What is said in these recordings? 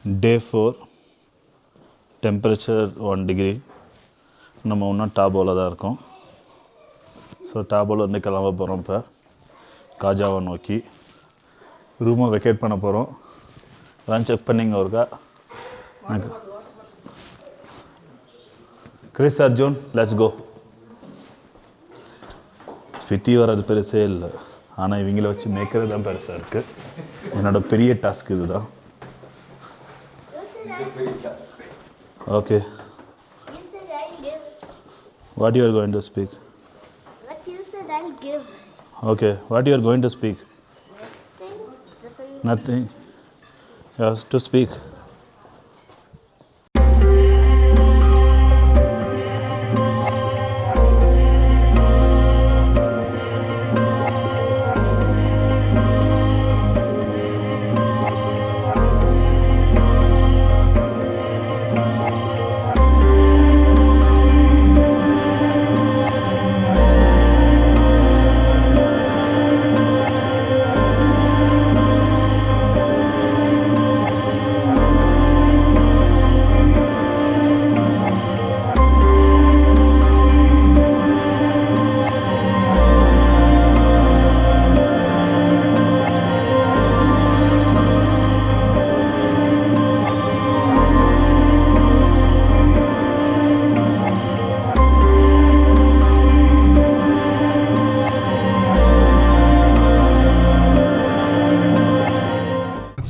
Day 4, temperature 1 degree. நம்ம இன்னும் டாபோவில் தான் இருக்கோம். ஸோ டாபோவில் வந்து கிளம்ப போகிறோம். இப்போ காஜாவை நோக்கி ரூமை வெக்கேட் பண்ண போகிறோம். அதான் செக் பண்ணிங்க ஒருக்கா. Kris Arjun, let's go. Spiti வர்றது பெருசே இல்லை, ஆனால் இவங்கள வச்சு மேய்க்கிறது தான் பெருசாக இருக்குது. என்னோடய பெரிய டாஸ்க் இது தான். Okay. You said I'll give. What you are going to speak? What you said I'll give. Okay. What you are going to speak? Nothing. Nothing. You have to speak.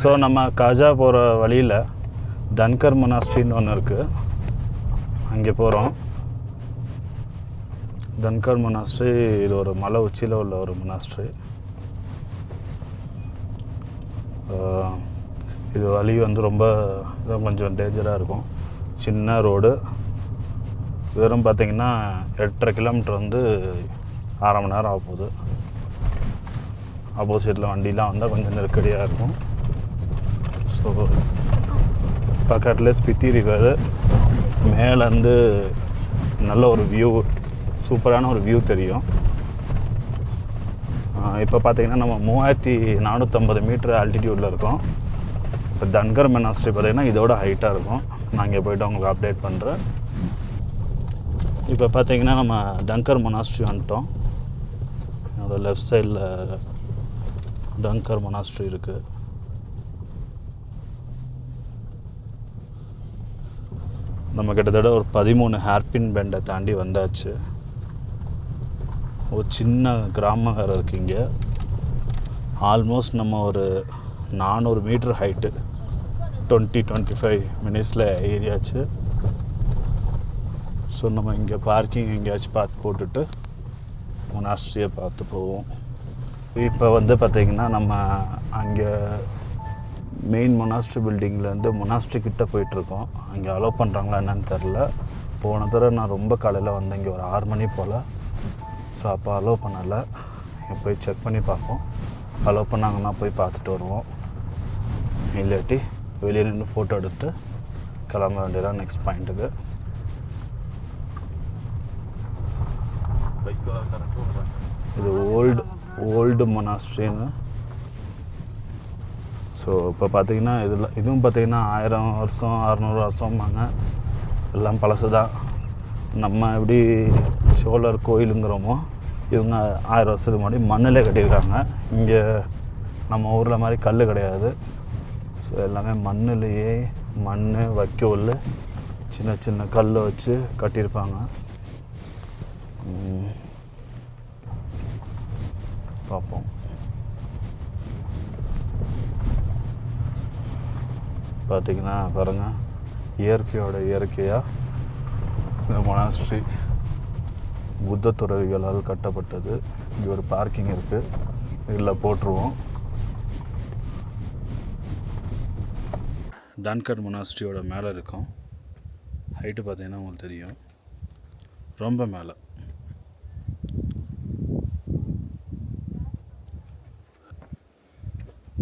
So நம்ம காஜா போகிற வழியில் டன்கர் மொனாஸ்ட்ரின்னு ஒன்று இருக்குது, அங்கே போகிறோம். டன்கர் monastery இது ஒரு மலை உச்சியில் உள்ள ஒரு மொனாஸ்ட்ரி. இது வழி வந்து ரொம்ப கொஞ்சம் டேஞ்சராக இருக்கும். சின்ன ரோடு, வெறும் பார்த்திங்கன்னா 8.5 கிலோமீட்டர் வந்து 1/2 மணி நேரம் ஆக போகுது. ஆப்போசிட்டில் வண்டிலாம் வந்தால் கொஞ்சம் நெருக்கடியாக இருக்கும். ஸோ பக்கத்தில் ஸ்பிட்டி ரிவர், மேலேருந்து நல்ல ஒரு வியூ, சூப்பரான ஒரு வியூ தெரியும். இப்போ பார்த்திங்கன்னா நம்ம 3450 மீட்டர் ஆல்டிடியூடில் இருக்கோம். இப்போ டன்கர் மொனாஸ்ட்ரி பார்த்திங்கன்னா இதோட ஹைட்டாக இருக்கும். நான் இங்கே போய்ட்டு உங்களுக்கு அப்டேட் பண்ணுறேன். இப்போ பார்த்திங்கன்னா நம்ம டன்கர் மொனாஸ்ட்ரி வந்துட்டோம். என்னோடய லெஃப்ட் சைடில் டன்கர் மொனாஸ்ட்ரி இருக்குது. நம்ம கிட்டத்தட்ட ஒரு 13 ஹேர்பின் பெண்டை தாண்டி வந்தாச்சு. ஒரு சின்ன கிராமம் வேறு இருக்குது இங்கே. ஆல்மோஸ்ட் நம்ம ஒரு 400 மீட்டர் ஹைட்டு 20-25 மினிட்ஸில் ஏறியாச்சு. ஸோ நம்ம இங்கே பார்க்கிங் எங்கேயாச்சும் பார்த்து போட்டுட்டு மொனாஸ்ட்ரியை பார்த்து போவோம். இப்போ வந்து பார்த்திங்கன்னா நம்ம அங்கே மெயின் மொனாஸ்ட்ரி பில்டிங்லேருந்து மொனாஸ்ட்ரி கிட்டே போயிட்டுருக்கோம். அங்கே அலோவ் பண்ணுறாங்களா என்னன்னு தெரில. போன தடவை நான் ரொம்ப காலையில் வந்தேன், இங்கே ஒரு 6 மணி போல். ஸோ அப்போ அலோவ் பண்ணலை. இங்கே போய் செக் பண்ணி பார்ப்போம். அலோவ் பண்ணாங்கன்னா போய் பார்த்துட்டு வருவோம். இல்லாட்டி வெளியே நின்று ஃபோட்டோ எடுத்துட்டு கிளம்ப வேண்டியதான் நெக்ஸ்ட் பாயிண்ட்டுக்கு. இது ஓல்டு மொனாஸ்ட்ரின்னு. ஸோ இப்போ பார்த்திங்கன்னா இதுவும் பார்த்திங்கன்னா 1000 வருஷம் 600 வருஷம்பாங்க. எல்லாம் பழசு தான். நம்ம எப்படி சோழர் கோயிலுங்கிறோமோ இவங்க 1000 வருஷத்துக்கு முன்னாடி மண்ணில் கட்டியிருக்காங்க. இங்கே நம்ம ஊரில் மாதிரி கல் கிடையாது. ஸோ எல்லாமே மண்ணிலேயே மண், வைக்கோல், சின்ன சின்ன கல் வச்சு கட்டியிருப்பாங்க. பார்ப்போம். பார்த்திங்கன்னா பாருங்கள், இயற்கையாக இந்த மொனாஸ்ட்ரி புத்த துறவிகளால் கட்டப்பட்டது. இங்கே ஒரு பார்க்கிங் இருக்குது, இதில் போட்டுருவோம். டன்கர் மொனாஸ்ட்ரியோட மேலே இருக்கும். ஹைட்டு பார்த்திங்கன்னா உங்களுக்கு தெரியும், ரொம்ப மேலே.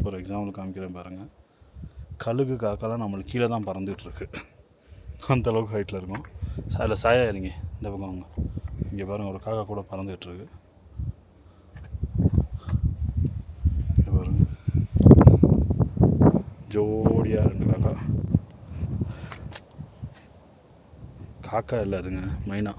ஒரு எக்ஸாம்பிள் காமிக்கிறேன் பாருங்கள். கழுகு காக்கெல்லாம் நம்மளுக்கு கீழே தான் பறந்துகிட்ருக்கு, அந்தளவுக்கு ஹைட்டில் இருக்கும். அதில் சாயா இருங்க, இந்த பக்கம் வாங்க. இங்கே பாருங்கள், ஒரு காக்கா கூட பறந்துகிட்ருக்கு. பாருங்கள், ஜோடியாக 2 காக்கா. காக்கா இல்லை அதுங்க, மைனா.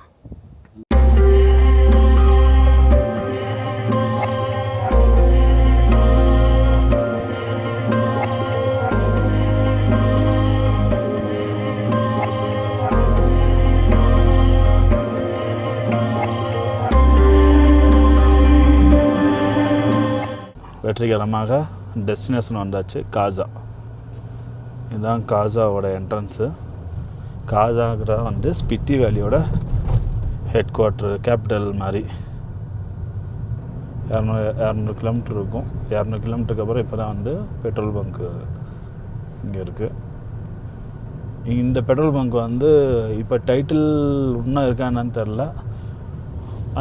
வெற்றிகரமாக டெஸ்டினேஷன் வந்தாச்சு, காசா. இதுதான் காசாவோட என்ட்ரன்ஸு. காசாங்கிற வந்து ஸ்பிட்டி வேலியோட ஹெட் குவார்ட்ரு, கேபிட்டல் மாதிரி. 200 கிலோமீட்டர் இருக்கும். 200 கிலோமீட்டருக்கு அப்புறம் இப்போ தான் வந்து பெட்ரோல் பங்க்கு இங்கே இருக்குது. இந்த பெட்ரோல் பங்க் வந்து இப்போ டைட்டில் இன்னும் இருக்கா என்னன்னு தெரில.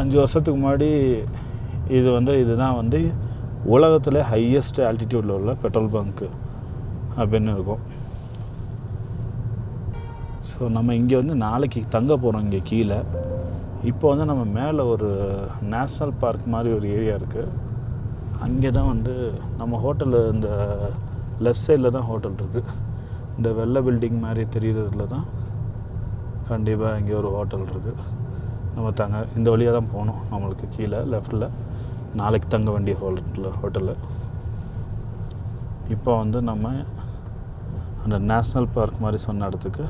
5 வருஷத்துக்கு முன்னாடி இதுதான் வந்து உலகத்தில் ஹையஸ்ட் ஆல்டிடியூடில் உள்ள பெட்ரோல் பங்க்கு அப்படின்னு இருக்கும். ஸோ நம்ம இங்கே வந்து நாளைக்கு தங்க போகிறோம் இங்கே கீழே. இப்போ வந்து நம்ம மேலே ஒரு நேஷ்னல் பார்க் மாதிரி ஒரு ஏரியா இருக்குது. அங்கே தான் வந்து நம்ம ஹோட்டலு, இந்த லெஃப்ட் சைடில் தான் ஹோட்டல் இருக்குது. இந்த வெள்ளை பில்டிங் மாதிரி தெரிகிறதுல தான் கண்டிப்பாக இங்கே ஒரு ஹோட்டல் இருக்குது. நம்ம இந்த வழியாக தான் போகணும். நம்மளுக்கு கீழே லெஃப்டில் நாளைக்கு தங்க வேண்டிய ஹோட்டலு. இப்போ வந்து நம்ம அந்த நேஷ்னல் பார்க் மாதிரி சொன்ன இடத்துக்கு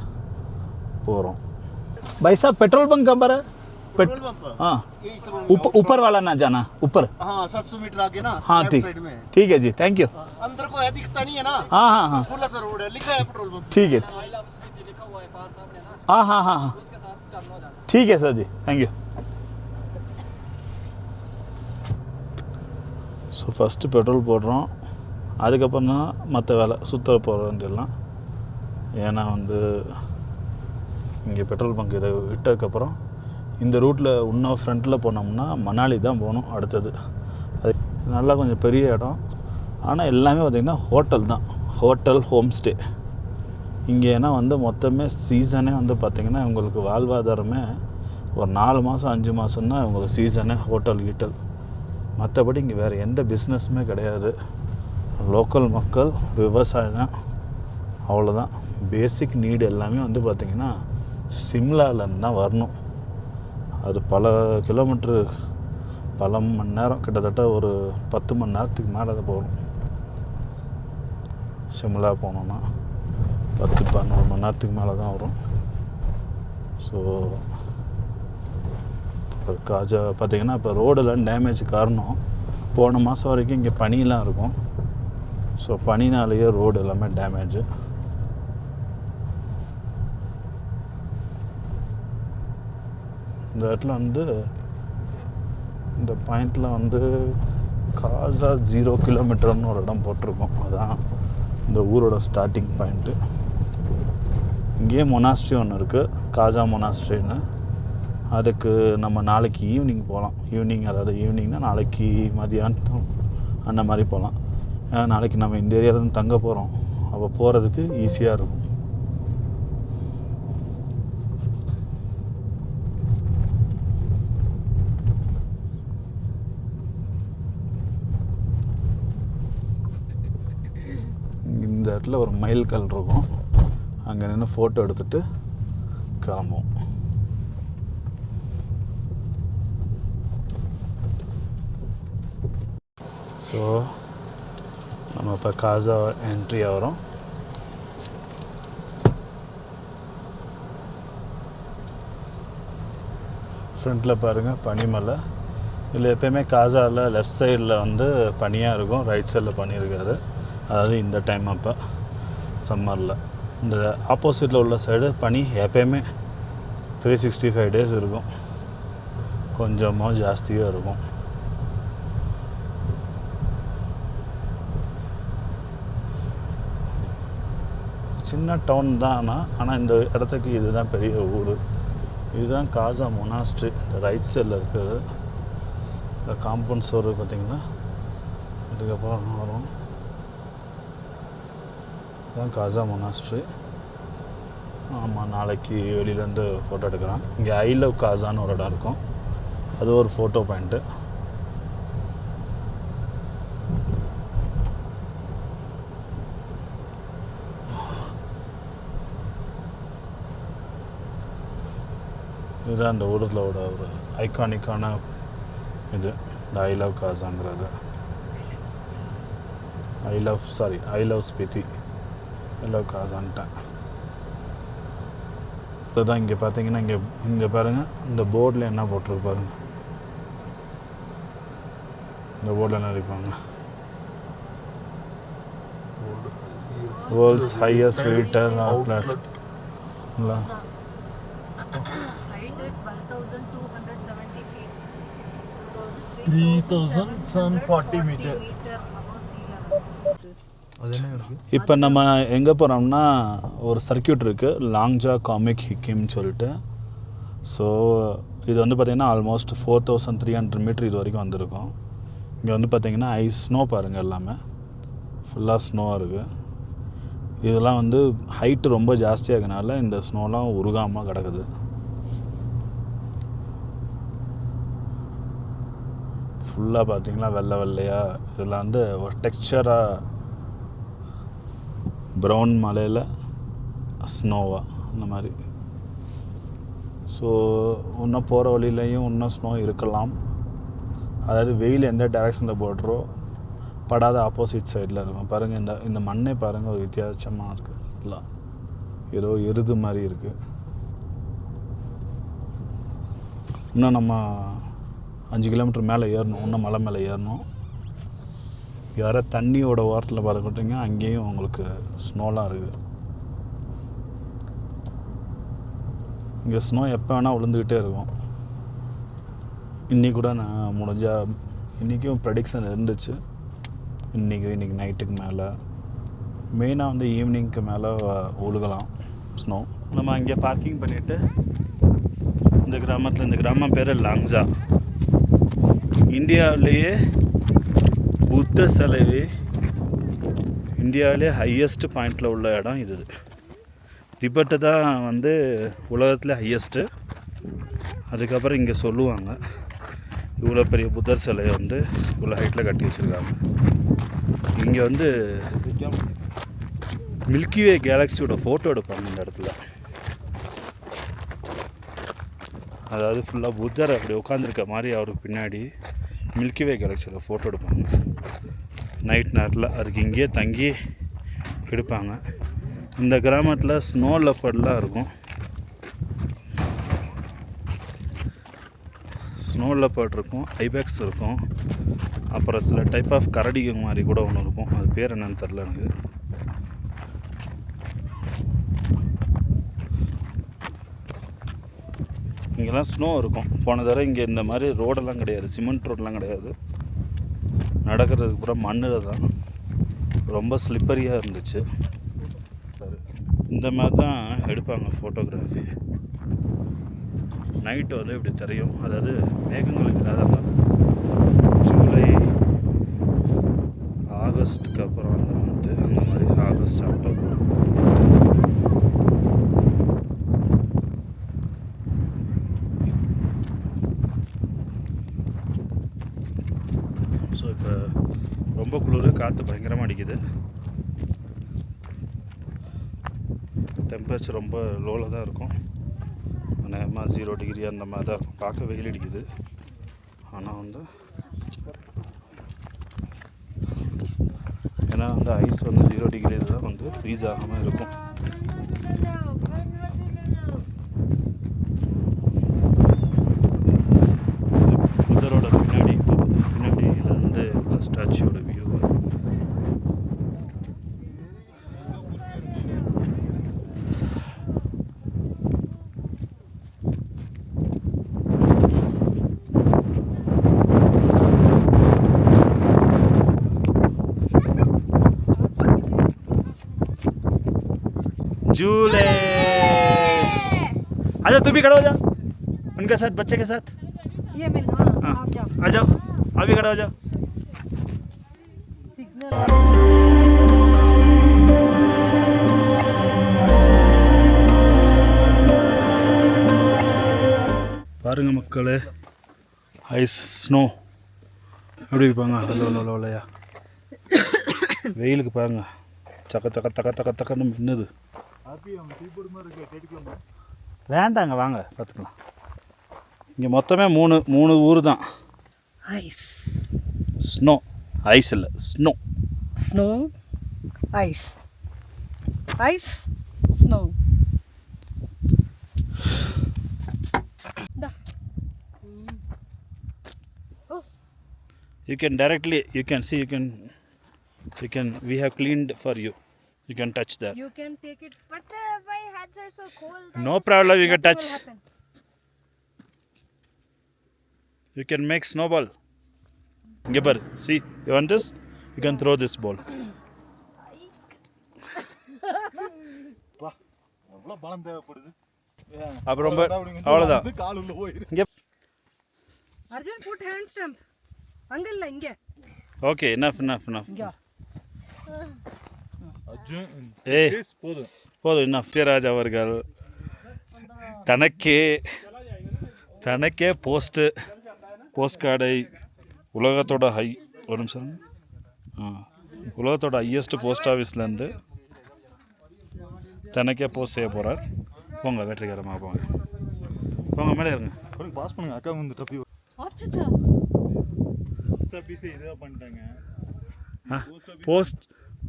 போகிறோம். भाई साहब पेट्रोल पंप कहाँ पर है? पेट्रोल पंप हाँ, ऊपर वाला ना जाना, ऊपर. हाँ 700 मीटर आगे ना. हाँ लेफ्ट ठीक, साइड में. ठीक है जी, थैंक यू. अंदर को है, दिखता नहीं है ना. हाँ हाँ हाँ खुला सा रोड है, लिखा है पेट्रोल पंप. ठीक है. हाँ हाँ हाँ हाँ ठीक है sir ji, thank you. So first petrol போடுறோம். அதுக்கப்புறம் தான் மற்ற வேலை சுற்ற போக வேண்டியெல்லாம். ஏன்னா வந்து இங்கே பெட்ரோல் பங்க் இதை விட்டதுக்கப்புறம் இந்த ரூட்டில் இன்னும் ஃப்ரண்ட்டில் போனோம்னா மணாலி தான் போகணும் அடுத்தது. அது நல்லா கொஞ்சம் பெரிய இடம். ஆனால் எல்லாமே பார்த்திங்கன்னா ஹோட்டல் தான், ஹோட்டல் ஹோம் ஸ்டே. இங்கே ஏன்னா வந்து மொத்தமே சீசனே வந்து பார்த்திங்கன்னா உங்களுக்கு வாழ்வாதாரமே ஒரு 4 மாதம் 5 மாதம் தான் உங்களுக்கு சீசனே ஹோட்டல் கீட்டல். மற்றபடி இங்கே வேறு எந்த பிஸ்னஸுமே கிடையாது. லோக்கல் மக்கள் விவசாயம் தான், அவ்வளோதான். பேசிக் நீடு எல்லாமே வந்து பார்த்திங்கன்னா சிம்லாலேருந்து தான் வரணும். அது பல கிலோமீட்ரு, பல மணி நேரம், கிட்டத்தட்ட ஒரு 10 மணி நேரத்துக்கு மேலே தான் போகணும். சிம்லா போனோன்னா 10-11 மணி நேரத்துக்கு மேலே தான் வரும். ஸோ காஜா பார்த்திங்கன்னா இப்போ ரோடெல்லாம் டேமேஜ் காரணம் போன மாதம் வரைக்கும் இங்கே பனியெலாம் இருக்கும். ஸோ பனினாலேயே ரோடு எல்லாமே டேமேஜு. இந்த இடத்துல வந்து இந்த பாயிண்டில் வந்து காசா 0 கிலோமீட்டர்னு ஒரு இடம் போட்டிருக்கோம். அதுதான் இந்த ஊரோட ஸ்டார்டிங் பாயிண்ட்டு. இங்கேயே மொனாஸ்ட்ரி ஒன்று இருக்குது, காசா மொனாஸ்ட்ரின்னு. அதுக்கு நம்ம நாளைக்கு ஈவினிங் போகலாம். அதாவது ஈவினிங்னால் நாளைக்கு மதியானம் அந்த மாதிரி போகலாம். ஏன்னா நாளைக்கு நம்ம இந்த ஏரியாவில் தான் தங்க போகிறோம். அப்போ போகிறதுக்கு ஈஸியாக இருக்கும். இந்த இடத்துல ஒரு மைல் கல் இருக்கும். அங்கே நின்று ஃபோட்டோ எடுத்துகிட்டு கிளம்புவோம். ஸோ நம்ம இப்போ காசா என்ட்ரி ஆகிறோம். ஃப்ரண்ட்டில் பாருங்கள் பனிமலை. இதில் எப்போயுமே காசாவில் லெஃப்ட் சைடில் வந்து பனியாக இருக்கும், ரைட் சைடில் பனி இருக்காது. அதாவது இந்த டைம் அப்போ சம்மரில். இந்த ஆப்போசிட்டில் உள்ள சைடு பனி எப்போயுமே 365 டேஸ் இருக்கும், கொஞ்சமாக ஜாஸ்தியாக இருக்கும். சின்ன டவுன் தான். ஆனால் இந்த இடத்துக்கு இதுதான் பெரிய ஊர். இதுதான் காசா மொனாஸ்ட்ரி. இந்த ரைட் சைடில் இருக்குது. இந்த காம்பவுண்ட் சோர் பார்த்திங்கன்னா அதுக்கப்புறம் வரும். இதுதான் காசா மொனாஸ்ட்ரி. ஆமாம், நாளைக்கு வெளியிலேருந்து ஃபோட்டோ எடுக்கிறேன். இங்கே ஐ லவ் காசான்னு ஒரு இடம் இருக்கும், அது ஒரு ஃபோட்டோ பாயிண்ட்டு. இதுதான் அந்த ஊரில் ஒரு ஐகானிக்கான இது இந்த ஐ லவ் காசாங்கிறது. I love Spiti, I love காசான்ட்டேன். இதுதான் இங்கே பார்த்தீங்கன்னா இங்கே பாருங்கள், இந்த போர்டில் என்ன போட்டிருக்கு பாருங்கள். இந்த போர்டில் என்ன அடிப்பாங்க, வேர்ல்ட்ஸ் ஹையஸ்ட் ரீட்டைல் அவுட்லெட். இல்லை, height at 1,270 feet. 3,740 meter. Above sea level. இப்போ நம்ம எங்கே போகிறோம்னா ஒரு சர்க்கியூட் இருக்குது, லாங்ஜா காமிக் ஹிக்கிம்னு சொல்லிட்டு. ஸோ இது வந்து பார்த்திங்கன்னா ஆல்மோஸ்ட் 4,300 மீட்டர் இது வரைக்கும் வந்திருக்கும். இங்கே வந்து பார்த்திங்கன்னா ஸ்னோ பாருங்கள், எல்லாமே ஃபுல்லாக ஸ்னோவாக இருக்குது. இதெல்லாம் வந்து ஹைட்டு ரொம்ப ஜாஸ்தியாகனால இந்த ஸ்னோலாம் உருகாமல் கிடக்குது. ஃபுல்லாக பார்த்தீங்கன்னா வெள்ளை வெள்ளையாக, இதெல்லாம் வந்து ஒரு டெக்ஸ்சராக ப்ரௌன் மலையில் ஸ்னோவாக அந்த மாதிரி. ஸோ இன்னும் போகிற வழியிலையும் இன்னும் ஸ்னோ இருக்கலாம். அதாவது வெயில் எந்த டைரெக்ஷனில் போடுறோ படாத ஆப்போசிட் சைடில் இருக்கும். பாருங்கள், இந்த மண்ணே பாருங்கள், ஒரு வித்தியாசமாக இருக்குது. இல்லை, ஏதோ எருது மாதிரி இருக்குது. இன்னும் நம்ம 5 கிலோமீட்டர் மேலே ஏறணும், இன்னும் மலை மேலே ஏறணும். யார தண்ணியோட ஓரத்தில் பார்த்துக்கிட்டிங்க, அங்கேயும் உங்களுக்கு ஸ்னோலாம் இருக்குது. இங்கே ஸ்னோ எப்போ வேணால் விழுந்துக்கிட்டே இருக்கும். இன்றைக்கி கூட நான் முடிஞ்சால் இன்றைக்கும் ப்ரெடிக்ஷன் இருந்துச்சு. இன்றைக்கி நைட்டுக்கு மேலே, மெயினாக வந்து ஈவினிங்க்கு மேலே ஒழுகலாம் ஸ்னோ. நம்ம அங்கே பார்க்கிங் பண்ணிவிட்டு இந்த கிராமம் பேர் லாங்ஜா. இந்தியாவிலேயே புத்த சிலை இந்தியாவிலே ஹையஸ்ட் பாயிண்டில் உள்ள இடம் இது. திபெட்டு தான் வந்து உலகத்தில் ஹையஸ்ட்டு. அதுக்கப்புறம் இங்கே சொல்லுவாங்க, இவ்வளோ பெரிய புத்தர் சிலையை வந்து இவ்வளோ ஹைட்டில் கட்டி வச்சுருக்காங்க. இங்கே வந்து மில்கிவே கேலக்ஸியோட ஃபோட்டோ எடுப்பாங்க இந்த இடத்துல. அதாவது ஃபுல்லாக புத்தர் அப்படி உட்காந்துருக்க மாதிரி அவருக்கு பின்னாடி மில்கிவே கேலக்ஸியோட ஃபோட்டோ எடுப்பாங்க நைட் நேரத்தில். அதுக்கு இங்கேயே தங்கி எடுப்பாங்க. இந்த கிராமத்தில் ஸ்னோ லெப்பர்ட்லாம் இருக்கும். ஸ்னோ லெப்பர்ட் இருக்கும், ஐபேக்ஸ் இருக்கும், அப்புறம் சில டைப் ஆஃப் கரடிங்க மாதிரி கூட ஒன்று இருக்கும். அது பேர் என்னன்னு தெரில எனக்கு. இங்கெல்லாம் ஸ்னோ இருக்கும். போன தடவை இங்கே இந்த மாதிரி ரோடெல்லாம் கிடையாது, சிமெண்ட் ரோடெலாம் கிடையாது. நடக்கிறதுக்கு பூரா மண்ணில் தான், ரொம்ப ஸ்லிப்பரியாக இருந்துச்சு. இந்த மாதிரி தான் எடுப்பாங்க ஃபோட்டோகிராஃபி. நைட்டு வந்து இப்படி தெரியும். அதாவது மேகங்கள் இல்லாத ஜூலை ஆகஸ்ட்டுக்கு அப்புறம் அந்த மந்த்து, அந்த மாதிரி ஆகஸ்ட் அக்டோபர். ஸோ இப்போ ரொம்ப குளிர், காற்று பயங்கரமாக அடிக்குது. டெம்பரேச்சர் ரொம்ப லோவில் தான் இருக்கும். நேரமாக 0 டிகிரி அந்த மாதிரி தான் இருக்கும். பார்க்க வெயில் அடிக்குது, ஆனால் வந்து ஏன்னா வந்து ஐஸ் வந்து 0 டிகிரியில் தான் வந்து ஃப்ரீஸ் ஆகாமல் இருக்கும். புத்தரோட பின்னாடியில் வந்து ஸ்டாச்சுவோட வியூ. झूले। आजा, तू भी खड़ा हो जा उनके साथ, बच्चे के साथ। ये मिल, हाँ, आप जाओ। आ जाओ, अभी खड़ा हो जाओ। सिग्नल பாருங்க மக்களே, ஐஸ் ஸ்னோ எப்படி இருப்பாங்க. அவ்வளோயா வெயிலுக்கு பாருங்க, சக்க சக்க தக்க தக்க தக்கன்னு மின்னுது. வேண்டாங்க, வாங்க பார்த்துக்கலாம். இங்கே மொத்தமே மூணு ஊர் தான். ஐஸ். ஸ்னோ, ஐஸ் இல்லை, snow. Snow, ice. Ice, snow. You can directly, you can see, we have cleaned for you. You can touch that. You can take it. But my hands are so cold. No problem, you can Nothing touch. will happen. You can make snowball. Gibber, see, you want this? You can throw this ball. எவ்வளோ பலம் தேவைப்படுது. அப்புறம் அவ்வளோதான். கால் உள்ள போயிரு. இங்கே Arjun, put hand stamp. அங்கல்ல இங்க. Okay, enough. இங்க. அர்ஜுன் ஏய் போதும் enough. ராஜ் அவர்கள் தனக்கே போஸ்ட் கார்டை உலகத்தோட ஒரு நிமிஷம், உலகத்தோட ஹையஸ்ட் போஸ்ட் ஆஃபீஸ்லேருந்து தனக்கே போஸ்ட் செய்ய போகிறார். போங்க, வெற்றிகரமாக போங்க மேலே இருங்க. பாஸ் பண்ணுங்க. அக்கா வந்து தப்பி அச்சச்சோ. ஆஃபீஸே இதாக பண்ணிட்டாங்க.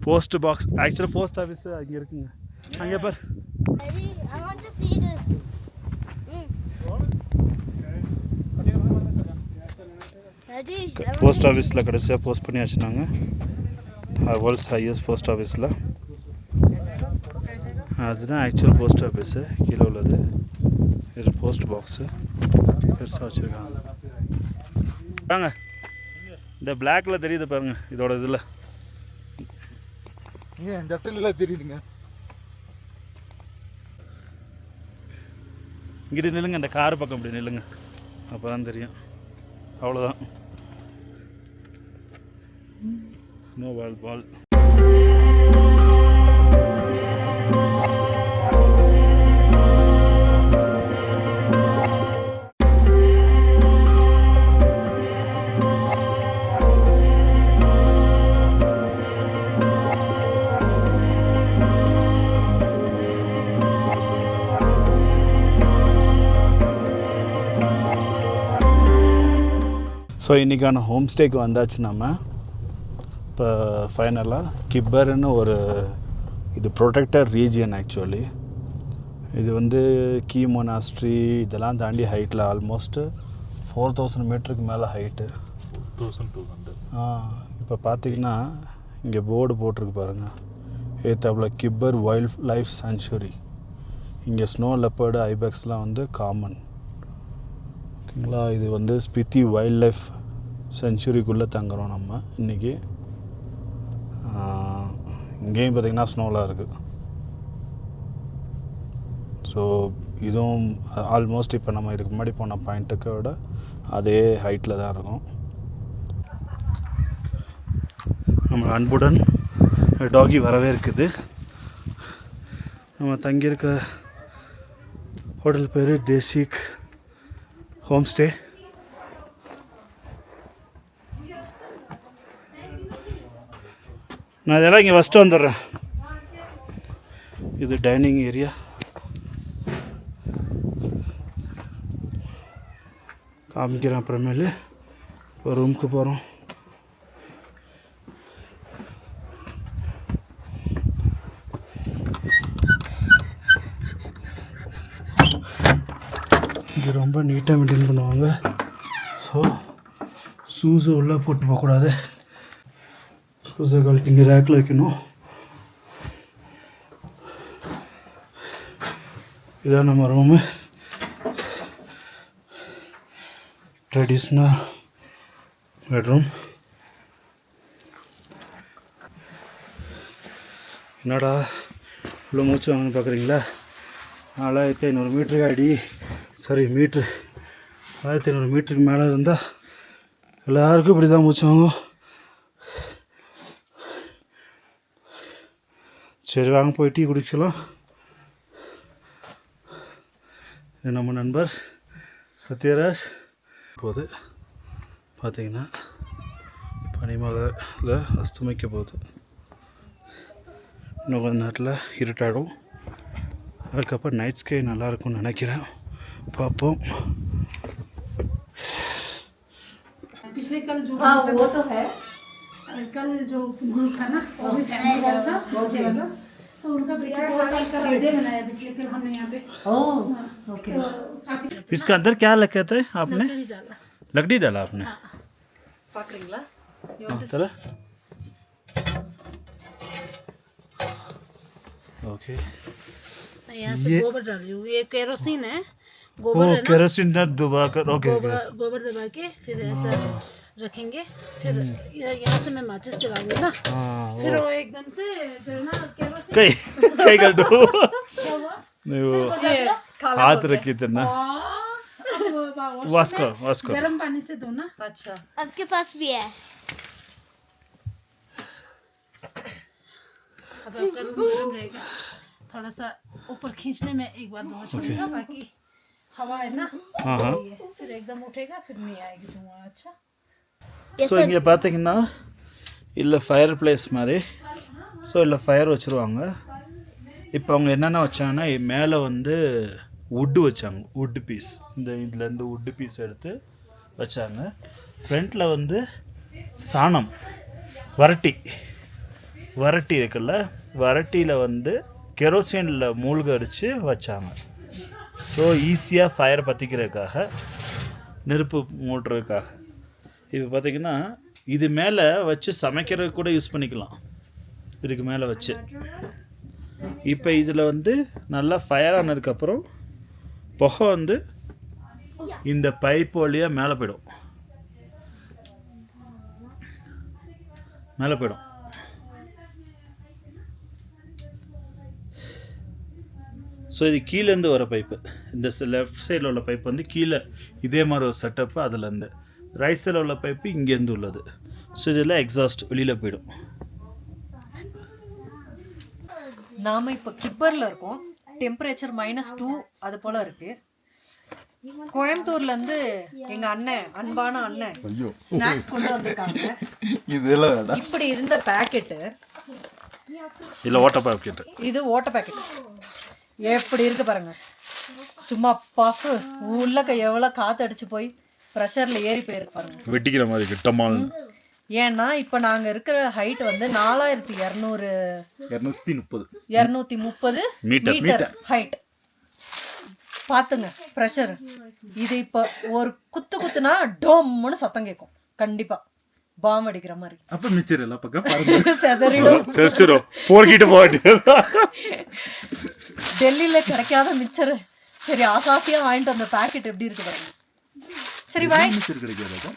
போஸ்ட் பாக்ஸ், ஆக்சுவலாக போஸ்ட் ஆஃபீஸ் அங்கே இருக்குங்க. அங்கே பார். Daddy, I want to see this. Daddy, post ஆஃபீஸில் கடைசியாக போஸ்ட் பண்ணியாச்சு நாங்கள். வேர்ல்ட்ஸ் ஹையஸ்ட் போஸ்ட் ஆஃபீஸில். அதுதான் ஆக்சுவல் போஸ்ட் ஆஃபீஸு. கீழே உள்ளது இது போஸ்ட் பாக்ஸு பெருசாக வச்சுருக்காங்க. வாங்க, இந்த பிளாக்ல தெரியுது பாருங்க இதோட இதில். என் ஜட்டிலாம் தெரியுதுங்க. இங்கிட்டு நில்லுங்க, இந்த கார் பக்கம் இப்படி நில்லுங்க, அப்போ தான் தெரியும். அவ்வளோதான். ஸ்னோ பால். ஸோ இன்றைக்கான ஹோம் ஸ்டேக்கு வந்தாச்சு நம்ம. இப்போ ஃபைனலாக கிப்பர்னு ஒரு இது ப்ரொடெக்டட் ரீஜியன். ஆக்சுவலி இது வந்து கீ மொனாஸ்ட்ரி இதெல்லாம் தாண்டி ஹைட்டில் ஆல்மோஸ்ட் 4000 மீட்டருக்கு மேலே ஹைட்டு. 4200. இப்போ பார்த்தீங்கன்னா இங்கே போர்டு போட்டிருக்கு பாருங்கள். ஏத்தாப்புல கிப்பர் வைல்ட் லைஃப் சாங்சுரி. இங்கே ஸ்னோ லெப்பர்டு ஐபெக்ஸ்லாம் வந்து காமன். ஓகேங்களா. இது வந்து ஸ்பித்தி வைல்ட் லைஃப் செஞ்சுரிக்குள்ளே தங்குறோம் நம்ம இன்றைக்கி. இங்கேயும் பார்த்திங்கன்னா ஸ்னோலாம் இருக்குது. ஸோ இதுவும் ஆல்மோஸ்ட் இப்போ நம்ம இதுக்கு முன்னாடி போன பாயிண்ட்டுக்கு விட அதே ஹைட்டில் தான் இருக்கும். நம்ம அன்புடன் டாகி வரவே இருக்குது. நம்ம தங்கியிருக்க ஹோட்டல் பேர் தேசிக் ஹோம் ஸ்டே. நான் இதெல்லாம் இங்கே ஃபஸ்ட்டு வந்துடுறேன். இது டைனிங் ஏரியா. காமிக்கிறேன் அப்புறமேலு. இப்போ ரூமுக்கு போகிறோம். இங்கே ரொம்ப நீட்டாக மெயின்டைன் பண்ணுவாங்க. ஸோ ஷூஸை உள்ளே போட்டு போகக்கூடாது. ஷூஸை கழட்டி இங்கே ரேக்கில் வைக்கணும். இதான் நம்ம ரூமு. Traditional bedroom. என்னடா இவ்வளோ மூச்சு வாங்கன்னு பார்க்குறீங்களா? 4500 மீட்டருக்கு மீட்ரு 1500 மீட்டருக்கு மேலே இருந்தால் எல்லாருக்கும் இப்படி தான் மூச்சு வாங்கும். சரி வாங்க போய் டீ குடிக்கலாம். இது நம்ம நண்பர் சத்யராஜ். போது பார்த்திங்கன்னா பனிமலையில் அஸ்தமிக்க போகுது. இன்னும் கொஞ்ச நேரத்தில் இருட்டாடும். அதுக்கப்புறம் நைட் ஸ்கை நல்லாயிருக்கும்னு நினைக்கிறேன். பார்ப்போம். पिछले कल जो हाँ वो तो है। कल जो मुल्क था ना वो भी फैमिली वाला था बच्चे वाला, तो उनका बेटा 2 साल का बर्थडे मनाया पिछले कल हमने यहाँ पे। Oh okay. तो काफी इसके अंदर क्या लगे थे आपने? लकड़ी डाला। लकड़ी डाला आपने? पाकरिंगला चलो ओके। मैं यहाँ से गोबर डाल रही हूँ, ये केरोसिन है, ओ गोबर है ना, केरोसिन दबा कर ओके गोबर दबा के फिर ऐसा रखेंगे, फिर यहाँ से मैं माचिस जलाऊंगी ना, हाँ फिर वो एकदम से जलना केरोसिन कई कई कर दो क्या हुआ? नहीं वो हो जाएगा। हाथ रखी थे ना अब वॉश कर गर्म पानी से धोना। अच्छा आपके पास भी है। अब आपका रूम गर्म रहेगा, थोड़ा सा ऊपर खींचने में एक बार धुआं छोड़ेगा, बाकी हवा है ना सही है, फिर एकदम उठेगा, फिर नहीं आएगी धुआं। अच्छा ஸோ இங்கே பார்த்தீங்கன்னா இல்லை ஃபயர் பிளேஸ் மாதிரி, ஸோ இல்லை ஃபயர் வச்சுருவாங்க. இப்போ அவங்க என்னென்ன வச்சாங்கன்னா மேலே வந்து வுட்டு வச்சாங்க, வுட்டு பீஸ், இதுலேருந்து வுட்டு பீஸ் எடுத்து வச்சாங்க. ஃப்ரண்ட்டில் வந்து சாணம் வரட்டி இருக்குல்ல, வரட்டியில் வந்து கெரோசினில் மூழ்க அடித்து வச்சாங்க. ஸோ ஈஸியாக ஃபயர் பற்றிக்கிறதுக்காக, நெருப்பு மூட்டுறதுக்காக. இப்போ பார்த்திங்கன்னா இது மேலே வச்சு சமைக்கிறதுக்கு கூட யூஸ் பண்ணிக்கலாம், இதுக்கு மேலே வச்சு. இப்போ இதில் வந்து நல்லா ஃபயர் ஆனதுக்கப்புறம் புகை வந்து இந்த பைப் வழியாக மேலே போயிடும். ஸோ இது கீழேருந்து வர பைப்பு, இந்த லெஃப்ட் சைடில் உள்ள பைப் வந்து கீழே இதே மாதிரி ஒரு செட்டப்பு, அதுலேருந்து ரைட் சைடில் உள்ள பைப்பு இங்கேருந்து உள்ளது. ஸோ இதில் எக்ஸாஸ்ட் வெளியில் போயிடும். நாம இப்போ கிப்பர்ல இருக்கோம், டெம்பரேச்சர் -2 அது போல இருக்கு. கோயம்புத்தூர்ல இருந்து எங்க அண்ணன், அன்பான அண்ணன் ஸ்நாக்ஸ் கொண்டு வந்திருக்காங்க. இதெல்லாம் இப்படி இருந்த பாக்கெட்டு, இல்லை ஓட்ட பாக்கெட்டு, இது ஓட்ட பாக்கெட் எப்படி இருக்கு பாருங்க. சும்மா பஃப் உள்ளக்க எவ்வளோ காற்று அடிச்சு போய் ப்ரெஷர்ல ஏறி போயிருக்கு பாருங்க, வெட்டிக்கிற மாதிரி கிட்டமால். ஏன்னா இப்போ நாங்கள் இருக்கிற ஹைட் வந்து 4230 மீட்டர் ஹைட். பார்த்துங்க ப்ரெஷர். இது இப்போ ஒரு குத்துனா டோம்னு சத்தம் கேட்கும், கண்டிப்பா பாம் அடிக்கிற மாதிரி. அப்ப மிச்சர் எல்லாம் பக்கம் பாருங்க செதறிடும், தெரிச்சிடும், போர்க்கிட்டு போட்டு. டெல்லியில கிடைக்காத மிச்சர். சரி ஆசாசியா வாங்கிட்டு வந்த பாக்கெட் எப்படி இருக்கு பாருங்க. சரி வாய் மிச்சர் கிடைக்காதா?